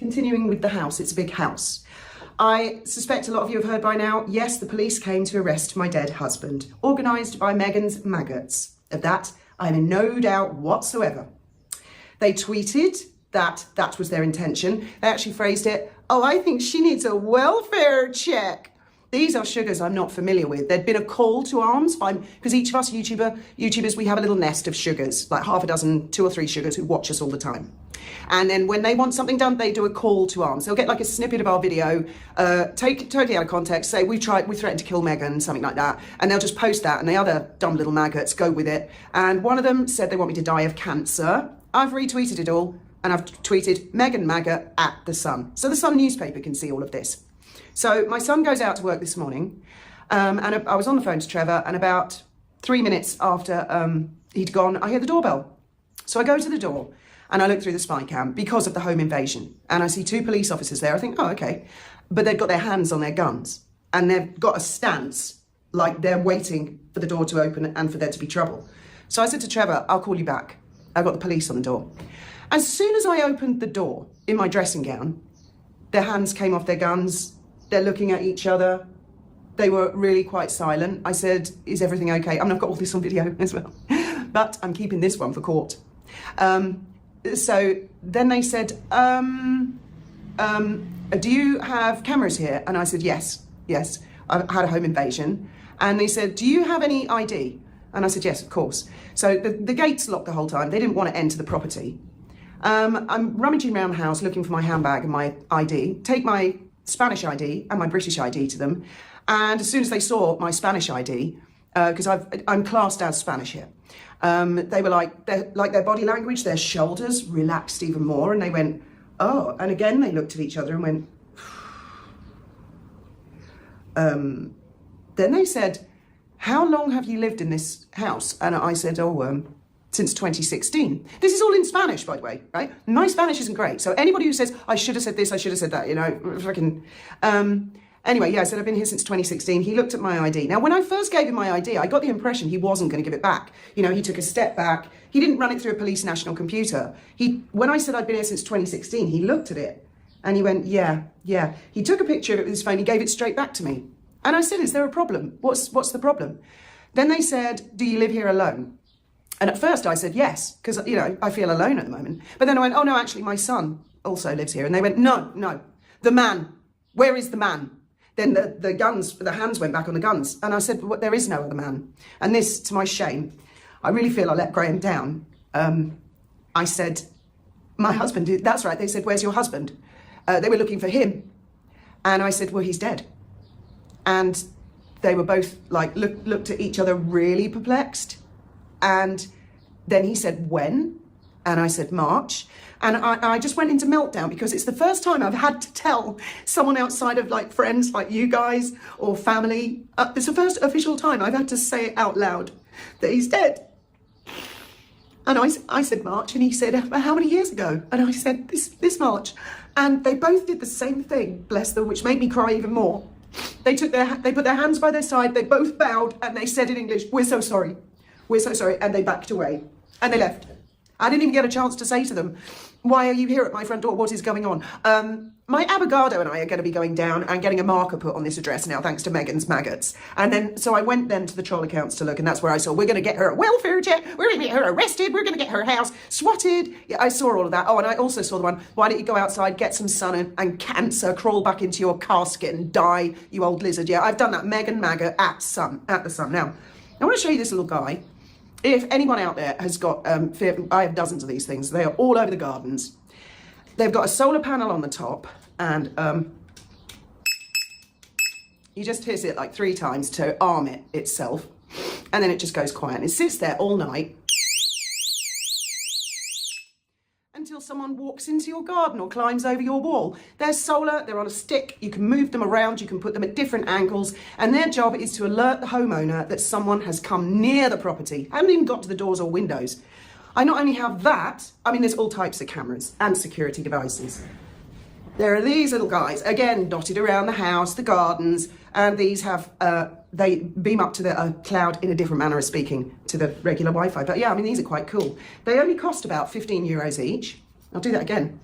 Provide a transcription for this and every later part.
continuing with the house, it's a big house. I suspect a lot of you have heard by now, yes, the police came to arrest my dead husband, organised by Meghan's maggots. Of that, I am in no doubt whatsoever. They tweeted that that was their intention. They actually phrased it, oh, I think she needs a welfare check. These are sugars I'm not familiar with. There'd been a call to arms because each of us YouTubers, we have a little nest of sugars, like half a dozen, 2 or 3 sugars who watch us all the time. And then when they want something done, they do a call to arms. They'll get like a snippet of our video, take it totally out of context, say we threatened to kill Meghan, something like that. And they'll just post that and the other dumb little maggots go with it. And one of them said they want me to die of cancer. I've retweeted it all and I've tweeted Meghan Maggot at The Sun. So The Sun newspaper can see all of this. So my son goes out to work this morning and I was on the phone to Trevor, and about 3 minutes after he'd gone, I hear the doorbell. So I go to the door and I look through the spy cam because of the home invasion, and I see 2 police officers there. I think, oh, okay. But they've got their hands on their guns and they've got a stance like they're waiting for the door to open and for there to be trouble. So I said to Trevor, I'll call you back. I've got the police on the door. As soon as I opened the door in my dressing gown, their hands came off their guns. They're looking at each other. They were really quite silent. I said, is everything okay? I mean, I've got all this on video as well, but I'm keeping this one for court. So then they said, do you have cameras here? And I said, yes, I've had a home invasion. And they said, do you have any ID? And I said, yes, of course. So the gate's locked the whole time. They didn't want to enter the property. I'm rummaging around the house looking for my handbag and my ID, take my Spanish ID and my British ID to them. And as soon as they saw my Spanish ID, because I'm classed as Spanish here, they were like their body language, their shoulders relaxed even more, and they went, oh, and again they looked at each other and went, then they said, how long have you lived in this house? And I said, oh, since 2016. This is all in Spanish, by the way, right? My Spanish isn't great. So anybody who says, I should have said this, I should have said that, you know, freaking, anyway, yeah, I said, I've been here since 2016. He looked at my ID. Now, when I first gave him my ID, I got the impression he wasn't going to give it back. You know, he took a step back. He didn't run it through a police national computer. When I said I'd been here since 2016, he looked at it and he went, yeah. He took a picture of it with his phone. He gave it straight back to me. And I said, is there a problem? What's the problem? Then they said, do you live here alone? And at first I said yes, because, you know, I feel alone at the moment. But then I went, oh no, actually my son also lives here. And they went, no, the man, where is the man? Then the hands went back on the guns. And I said, well, there is no other man. And this, to my shame, I really feel I let Graham down. I said, my husband, that's right. They said, where's your husband? They were looking for him. And I said, well, he's dead. And they were both like, looked at each other really perplexed. And then he said, when? And I said, March. And I just went into meltdown because it's the first time I've had to tell someone outside of like friends like you guys or family. It's the first official time I've had to say it out loud that he's dead. And I said March, and he said, how many years ago? And I said, this March. And they both did the same thing, bless them, which made me cry even more. They put their hands by their side, they both bowed, and they said in English, we're so sorry. We're so sorry. And they backed away and they left. I didn't even get a chance to say to them, why are you here at my front door? What is going on? My abogado and I are going to be going down and getting a marker put on this address now, thanks to Meghan's maggots. And then, so I went then to the troll accounts to look, and that's where I saw, we're going to get her a welfare check. We're going to get her arrested. We're going to get her house swatted. Yeah, I saw all of that. Oh, and I also saw the one, why don't you go outside, get some sun and cancer, crawl back into your casket and die, you old lizard. Yeah, I've done that. Meghan Maggot at the Sun. Now, I want to show you this little guy. If anyone out there has got, I have dozens of these things. They are all over the gardens. They've got a solar panel on the top, and you just hit it like 3 times to arm it itself, and then it just goes quiet. And it sits there all night until someone walks into your garden or climbs over your wall. They're solar, they're on a stick, you can move them around, you can put them at different angles, and their job is to alert the homeowner that someone has come near the property. I haven't even got to the doors or windows. I not only have that, I mean, there's all types of cameras and security devices. There are these little guys, again, dotted around the house, the gardens, and these have, they beam up to the cloud in a different manner of speaking to the regular Wi-Fi. But yeah, I mean, these are quite cool. They only cost about 15 euros each. I'll do that again.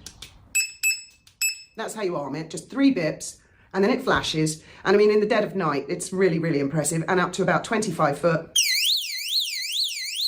That's how you arm it, just 3 bips, and then it flashes. And I mean, in the dead of night, it's really, really impressive. And up to about 25 foot,